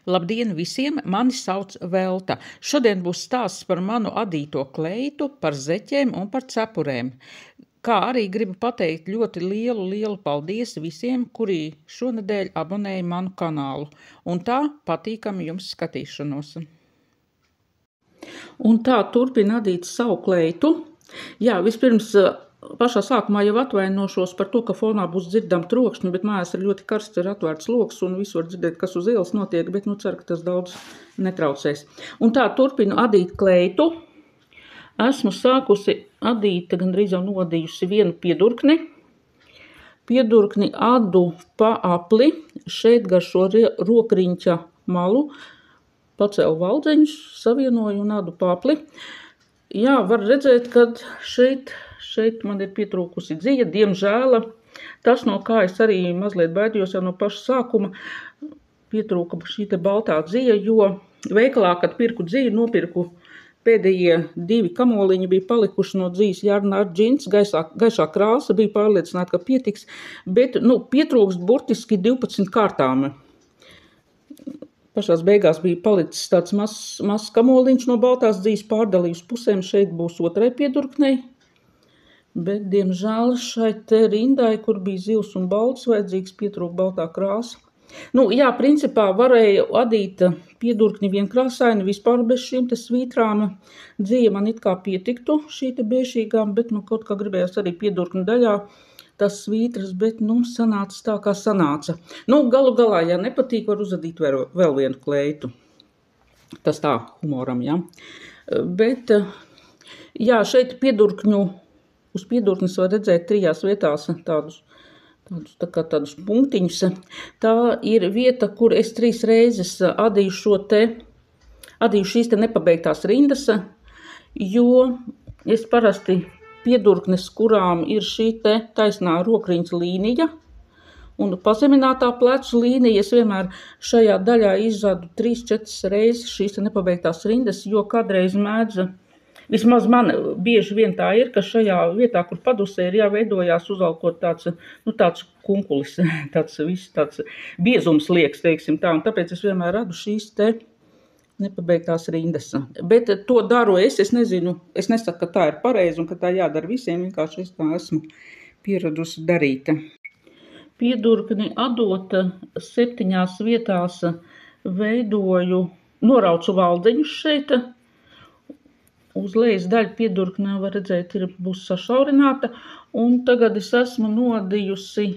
Labdien visiem, mani sauc Velta. Šodien būs stāsts par manu adīto kleitu, par zeķēm un par cepurēm. Kā arī gribu pateikt ļoti lielu paldies visiem, kuri šonedēļ abonēja manu kanālu. Un tā patīkami jums skatīšanos. Un tā turpina adīt savu kleitu. Jā, vispirms pašā sākumā jau atvainošos par to, ka fonā būs dzirdama trokšņi, bet mājās ir ļoti karsts, ir atvērts loks un visu var dzirdēt, kas uz ielas notiek, bet ceru, ka tas daudz netraucēs. Un tā turpinu adīt kleitu. Esmu sākusi adīt, gandrīz jau nodījusi vienu piedurkni. Piedurkni adu pa apli, šeit gar šo rokriņķa malu, pacēlu valdzeņus, savienoju un adu pa apli. Jā, var redzēt, ka šeit man ir pietrūkusi dzija, diemžēl. Tas, no kā es arī mazliet baidījos jau no paša sākuma, pietrūka šī te baltā dzija, jo veikalā, kad pirku dziju, nopirku pēdējie 2 kamoliņi bija palikuši no dzijas Jārna ar džins, gaišā krāsa, bija pārliecināta, ka pietiks, bet, pietrūkst burtiski 12 kārtām. Pašās beigās bija palicis tāds mazs kamoliņš no baltās dzijas, pārdalīju uz pusēm, šeit būs otrai piedurknei. Bet, diemžēl, šai te rindai, kur bija zils un balts, vajadzīgs pietrūkt baltā krāsa. Jā, principā varēja adīt piedurkni vienkrāsaini, vispār bez šīm te svītrām. Dzija man it kā pietiktu šī te bēšīgām, bet, kaut kā gribējās arī piedurkni daļā tas svītras, bet, sanāca tā, kā sanāca. Galu galā, ja nepatīk, var uzadīt vēl vienu kleitu. Tas tā, humoram, jā. Bet, jā, šeit uz piedurknes var redzēt 3 vietās tādus punktiņus. Tā ir vieta, kur es 3 reizes adīju šīs te nepabeigtās rindas, jo es parasti piedurknes, kurām ir šī te taisnā rokriņas līnija un pazeminātā plecu līnija, es vienmēr šajā daļā izradu 3-4 reizes šīs te nepabeigtās rindas, jo kādreiz mēdz, vismaz man bieži vien tā ir, ka šajā vietā, kur padusē ir jāveidojās uzvalkot tāds kunkulis, tāds biezums liekas, teiksim tā, un tāpēc es vienmēr radu šīs te nepabeigtās rindas. Bet to daru es nezinu, es nesaku, ka tā ir pareizi un ka tā jādara visiem, vienkārši es tā esmu pieradusi darīt. Piedurkni adot 7 vietās noraucu valdzeņus šeit. Uz lejas daļa piedurknē var redzēt, būs sašaurināta, un tagad es esmu nodījusi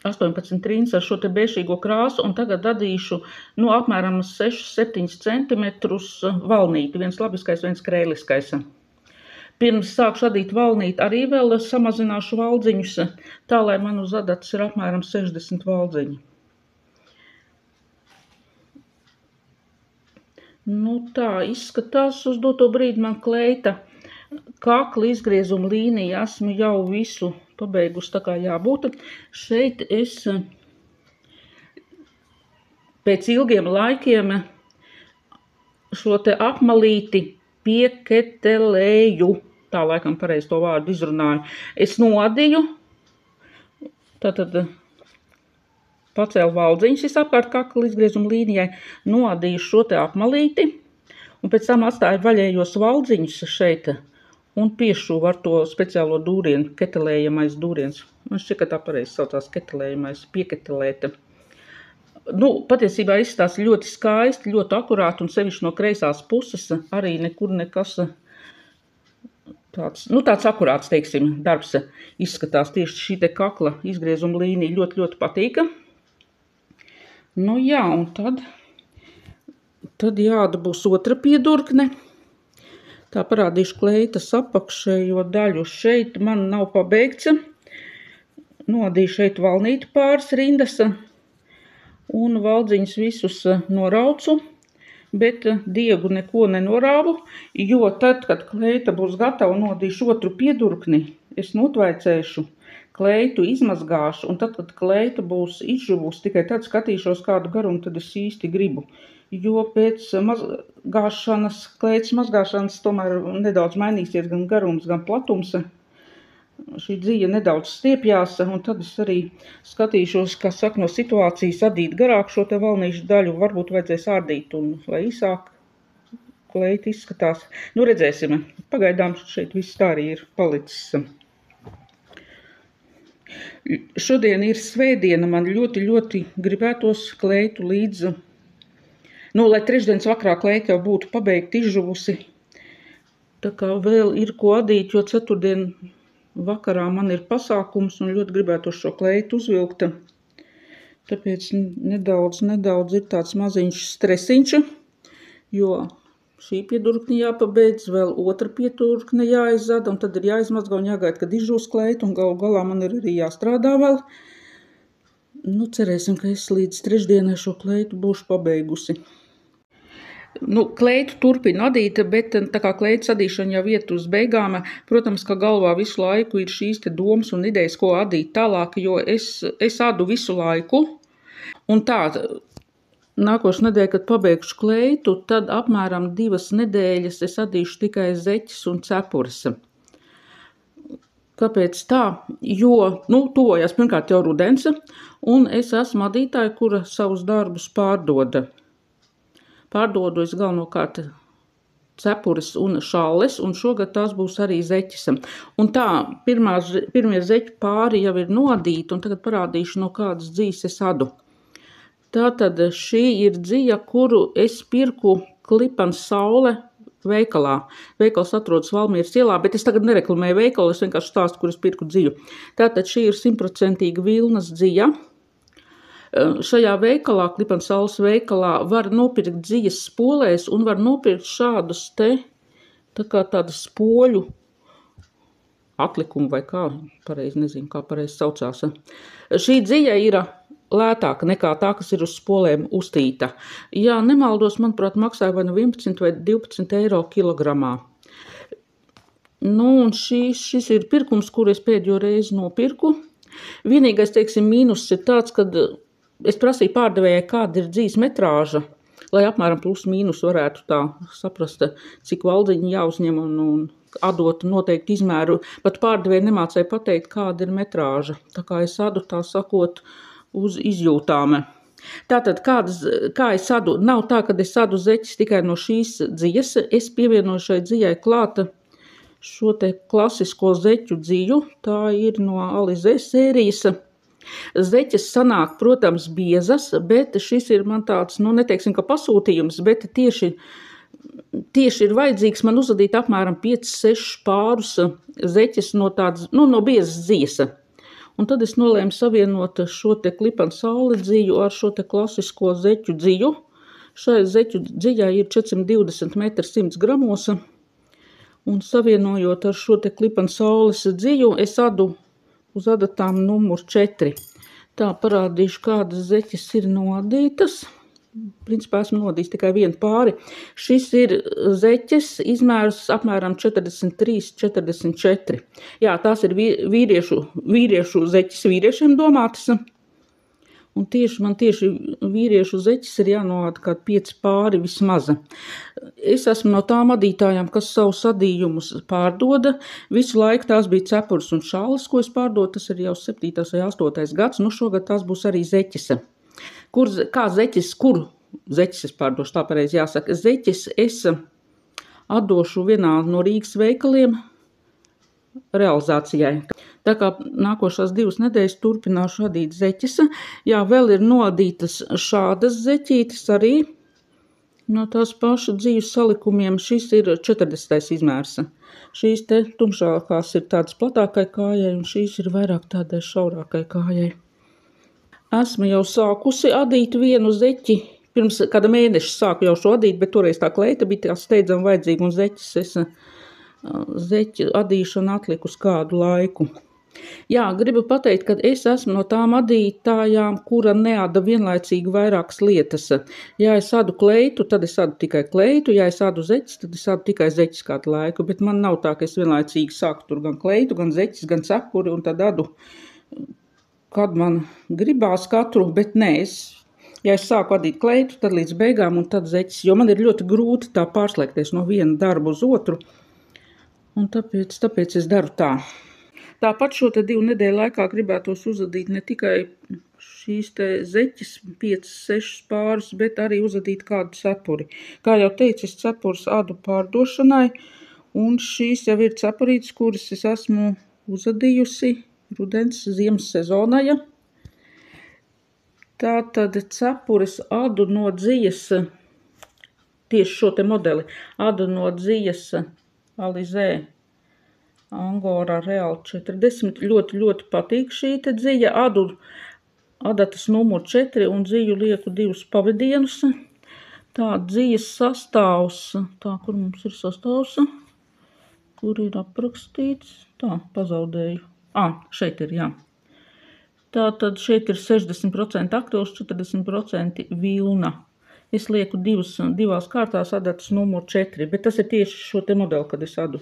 18 rindas ar šo te bēšīgo krāsu, un tagad adīšu apmēram 6-7 centimetrus valnīti, viens labiskais, viens krēliskais. Pirms sākšu adīt valnīti, arī vēl samazināšu valdziņus, tā, lai man uz adatas ir apmēram 60 valdziņi. Tā izskatās uz doto brīdi man kleita. Kakla izgriezuma līnija esmu jau visu pabeigusi tā kā jābūt. Šeit es pēc ilgiem laikiem šo te apmalīti pieketelēju. Tā laikam pareizi to vārdu izrunāju. Es nodīju, tātad pacēlu valdziņus visapkārt kakla izgriezuma līnijai, nodīju šo te apmalīti, un pēc tam atstāju vaļējos valdziņus šeit un piešuvu ar to speciālo dūrienu, ketelējamais dūriens. Man šķiet, ka tā pareizi saucās ketelējamais, pieketelēta. Patiesībā izskatās ļoti skaisti, ļoti akurāti, un sevišķi no kreisās puses arī nekur nekas tāds akurāts, teiksim, darbs izskatās. Tieši šī te kakla izgriezuma līnija ļoti patīka. Jā, un tad jāda būs otra piedurkne. Tā parādīšu kleitas apakšējo daļu. Šeit man nav pabeigts. Nodīju šeit valnīti pāris rindas un valdziņus visus noraucu, bet diegu neko nenorāvu, jo tad, kad kleita būs gatava, nodīšu otru piedurkni, es notvaicēšu kleitu, izmazgāšu, un tad, kad kleita būs izžuvusi, tikai tad skatīšos, kādu garumu tad es īsti gribu. Jo pēc kleitas mazgāšanas tomēr nedaudz mainīsies gan garums, gan platums. šī dzija nedaudz stiepjās, un tad es arī skatīšos, kā saka, no situācijas adīt garāk šo te valnīšu daļu, varbūt vajadzēs ārdīt, un lai īsāk kleita izskatās. Nu, redzēsim. Pagaidām šeit viss tā arī ir palicis. Šodien ir svētdiena, man ļoti, ļoti gribētos kleitu līdz, lai trešdienas vakarā kleita jau būtu pabeigta izžuvusi. Tā kā vēl ir ko adīt, jo ceturtdien vakarā man ir pasākums un ļoti gribētos šo kleitu uzvilkt. Tāpēc nedaudz ir tāds maziņš stresiņš, jo šī piedurkne jāpabeidz, vēl otra piedurkne jāizzada, un tad ir jāizmazgā un jāgaida, kad izžūs kleitu, un galu galā man ir arī jāstrādā vēl. Nu, cerēsim, ka es līdz trešdienai šo kleitu būšu pabeigusi. Kleitu turpinu adīt, bet tā kā kleitu adīšana jau iet uz beigām, protams, ka galvā visu laiku ir šīs te domas un idejas, ko adīt tālāk, jo es adu visu laiku, un tā, nākošu nedēļu, kad pabeigšu kleitu, tad apmēram 2 nedēļas es adīšu tikai zeķes un cepures. Kāpēc tā? Jo, tuvojās pirmkārt jau rudens, un es esmu adītāja, kura savus darbus pārdoda. Pārdodu es galvenokārt cepures un šalles, un šogad tās būs arī zeķes. Un tā, pirmie zeķu pāri jau ir nodīti, un tagad parādīšu, no kādas dzijas es adu. Tātad šī ir dzija, kuru es pirku Klipans Saule veikalā. Veikals atrodas Valmieras ielā, bet es tagad nereklamēju veikalu, es vienkārši stāstu, kur es pirku dziju. Tātad šī ir 100% vilnas dzija. Šajā veikalā, Klipans Saules veikalā, var nopirkt dzijas spolēs un var nopirkt šādus te, tā kā tādas spoļu atlikumu vai kā, pareizi nezinu, kā pareizi saucās. Šī dzija ir lētāka nekā tā, kas ir uz spolēm uztīta. Jā, nemaldos, manuprāt, maksāja vai 11 vai 12 eiro kilogramā. Un šis ir pirkums, kur es pēdējo reizi nopirku. Vienīgais, teiksim, mīnus ir tāds, kad es prasīju pārdevējai, kāda ir dzijas metrāža, lai apmēram plus mīnus varētu tā saprast, cik valdiņi jāuzņem un adot noteikti izmēru, bet pārdevēja nemācēja pateikt, kāda ir metrāža. Tā kā es adu, tā sakot, uz izjūtām. Tātad, kā es adu, nav tā, ka es adu zeķes tikai no šīs dzijas, es pievienoju šai dzijai klāta šo te klasisko zeķu dziju, tā ir no Alizē sērijas. Zeķes sanāk, protams, biezas, bet šis ir man tāds, neteiksim, ka pasūtījums, bet tieši ir vajadzīgs man uzadīt apmēram 5-6 pārus zeķes no tādas, no biezas dzijas. Un tad es nolēmu savienot šo te Klipans Saule dziju ar šo te klasisko zeķu dziju. Šai zeķu dzijai ir 420 metri 100 gramos. Un savienojot ar šo te Klipans Saules dziju, es adu uz adatām numur 4. Tā parādīšu, kādas zeķes ir nodītas. Principā esmu nodījis tikai vienu pāri. Šis ir zeķes izmērs apmēram 43-44. Jā, tās ir vīriešu zeķes vīriešiem domātas. Un man tieši vīriešu zeķes ir jānoāda kā 5 pāri vismaz. Es esmu no tām adītājām, kas savus adījumus pārdoda. Visu laiku tās bija cepures un šalles, ko es pārdodu. Tas ir jau 7. vai 8. gads. Šogad tās būs arī zeķes. Kur zeķes es pārdošu, tā pareizi jāsaka. Zeķes es atdošu vienā no Rīgas veikaliem realizācijai. Tā kā nākošās 2 nedēļas turpināšu adīt zeķes. Jā, vēl ir nodītas šādas zeķītes arī no tās paša dzīves salikumiem. Šis ir 40. izmērs. Šīs te tumšākās ir tādas platākai kājai un šīs ir vairāk tādai šaurākai kājai. Esmu jau sākusi adīt vienu zeķi. Pirms kāda mēneša sāku jau šo adīt, bet toreiz tā kleita bija tā steidzama vajadzīga un zeķu adīšana atlika uz kādu laiku. Jā, gribu pateikt, ka es esmu no tām adītājām, kura neada vienlaicīgi vairākas lietas. Ja es adu kleitu, tad es adu tikai kleitu, ja es adu zeķes, tad es adu tikai zeķes kādu laiku, bet man nav tā, ka es vienlaicīgi sāku tur gan kleitu, gan zeķes, gan cepuri un tad adu, kad man gribās katru, bet nē, ja es sāku adīt kleitu, tad līdz beigām un tad zeķes, jo man ir ļoti grūti tā pārslēgties no viena darba uz otru, un tāpēc es daru tā. Tāpat šo te 2 nedēļu laikā gribētos uzadīt ne tikai šīs te zeķes 5-6 pārus, bet arī uzadīt kādu cepuri. Kā jau teicu, es cepurs adu pārdošanai, un šīs jau ir cepurītes, kuras es esmu uzadījusi rudens ziemas sezonai. Tātad cepures adu no dzijas, tieši šo te modeli, adu no dzijas Alizē Angora Real 40. Ļoti patīk šī te dzija. Adu adatas numur 4 un dziju lieku 2 pavadienus. Tā dzijas sastāvs, tā, kur mums ir sastāvs, kur ir aprakstīts, tā, pazaudēju. Šeit ir, jā. Tātad šeit ir 60% aktīvs, 40% vilna. Es lieku divās kārtās adatas numur 4, bet tas ir tieši šo te modeli, kad es adu.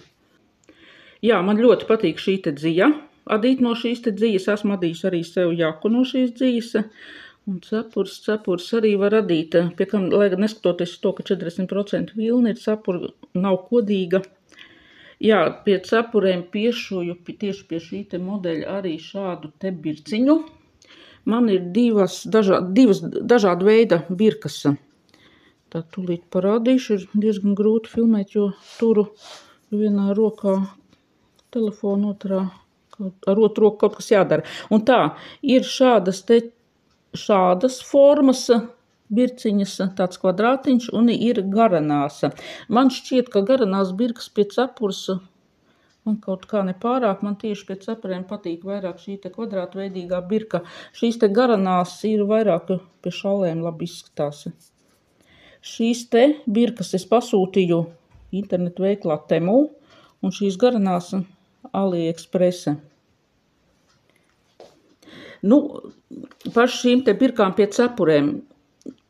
Jā, man ļoti patīk šī te dzija. Adīt no šīs te dzijas, esmu adījis arī sev jaku no šīs dzijas. Un cepurs arī var adīt, pie kam, lai neskatoties to, ka 40% vilna ir, cepura nav kodīga. Jā, pie cepurēm piešuju tieši pie šī te modeļa arī šādu te birciņu. Man ir divas dažāda veida birkas. Tā tūlīt parādīšu, ir diezgan grūti filmēt, jo turu vienā rokā telefonu, ar otru roku kaut kas jādara. Un tā, ir šādas formas birciņas, tāds kvadrātiņš, un ir garanās. Man šķiet, ka garanās birkas pie cepures, man kaut kā nepārāk, man tieši pie cepurēm patīk vairāk šī te kvadrātveidīgā birka. Šīs te garanās ir vairāk pie šallēm labi izskatās. Šīs te birkas es pasūtīju internetu veiklā Temu, un šīs garanās AliExpress. Par šīm te birkām pie cepurēm.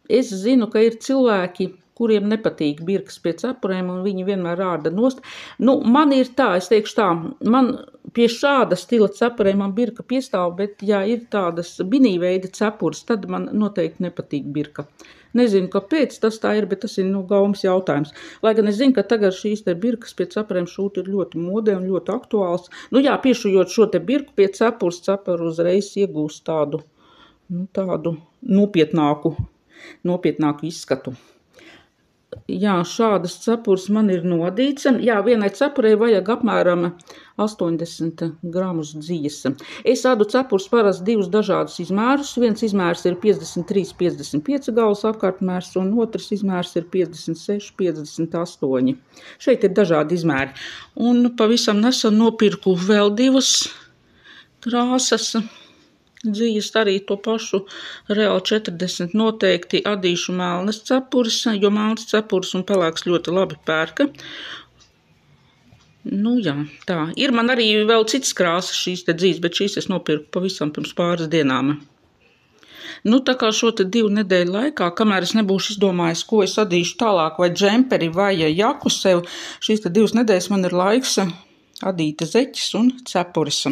Es zinu, ka ir cilvēki, kuriem nepatīk birkas pie cepurēm, un viņi vienmēr rāda nost. Man ir tā, es teikšu tā, man pie šāda stila cepurēm man birka piestāv, bet ja ir tādas binīveida cepures, tad man noteikti nepatīk birka. Nezinu, kāpēc tas tā ir, bet tas ir gaumas jautājums. Lai gan es zinu, ka tagad šīs te birkas pie cepurēm šūt ir ļoti modē un ļoti aktuāls. Piešujot šo te birku pie cepures, cepuru uzreiz iegūst tādu nopietnāku izskatu. Jā, šādas cepures man ir nodīts. Jā, vienai cepurei vajag apmēram 80 gramus dzijas. Es adu cepures parasti divus dažādus izmērus. Viens izmērs ir 53-55 galvas apkārtmērs, un otrs izmērs ir 56-58. Šeit ir dažādi izmēri. Un pavisam nesen nopirku vēl divas krāsas dzijas, arī to pašu Real 40. Noteikti adīšu melnas cepures, jo melnas cepures un pelēks ļoti labi pērka. Jā, tā. Ir man arī vēl citas krāsas šīs te dzijas, bet šīs es nopirku pavisam pirms pāris dienām. Tā kā šo te 2 nedēļu laikā, kamēr es nebūšu izdomājis, ko es adīšu tālāk, vai džemperi, vai jaku sev, šīs te 2 nedēļas man ir laiks adīt zeķes un cepures.